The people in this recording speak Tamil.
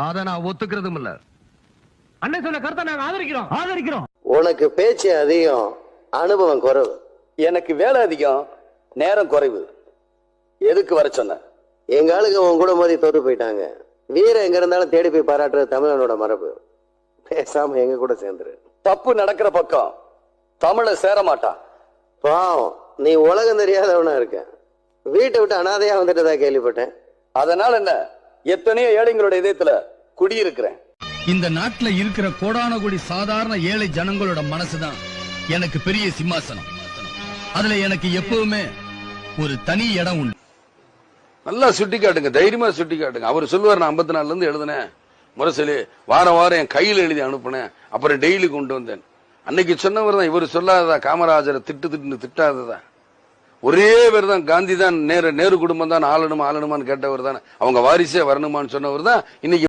அத நான் ஒத்துக்கிறதும் இல்ல. அண்ணன் சொன்ன கருத்தை நாங்க ஆதரிக்கிறோம். உனக்கு பேச்சு அதிகம், அனுபவம் குறைவு. எனக்கு வேலை அதிகம், நேரம் குறைவு. எதுக்கு வர சொன்ன? எங்க ஆளுங்க உன் கூட மோதி தோத்து போயிட்டாங்க. வீரம் எங்க இருந்தாலும் தேடி போய் பாராட்டுறது தமிழனோட மரபு. பேசாம எங்க கூட சேர்ந்துரு. தப்பு நடக்கிற பக்கம் தமிழ சேர மாட்டான். பாவம், நீ உலகம் தெரியாதவனா இருக்க. வீட்டை விட்டு அனாதையா வந்துட்டதா கேள்விப்பட்டேன். அதனால என்ன, எத்தனையோ ஏழைங்களோட இதயத்துல குடியிருக்கிறேன். இந்த நாட்டுல இருக்கிற கோடான கோடி சாதாரண ஏழை ஜனங்களோட மனசுதான் எனக்கு பெரிய சிம்மாசனம். அதுல எனக்கு எப்பவுமே ஒரு தனி இடம் உண்டு. நல்லா சுட்டி காட்டுங்க, தைரியமா சுட்டி காட்டுங்க. அவர் சொல்லுவார், நான் 54 இருந்து எழுதுனேன் முரசொலி, வாரம் வாரம் என் கையில எழுதி அனுப்புனேன், அப்புறம் டெய்லி கொண்டு வந்தேன். அன்னைக்கு சொன்னவர் தான் இவர் சொல்லாததா? காமராஜரை திட்டாததா? ஒரே பேர் தான், காந்தி தான், நேரு குடும்பம் தான் ஆளணுமான்னு கேட்டவர் தான், அவங்க வாரிசே வரணுமான்னு சொன்னவர் தான் இன்னைக்கு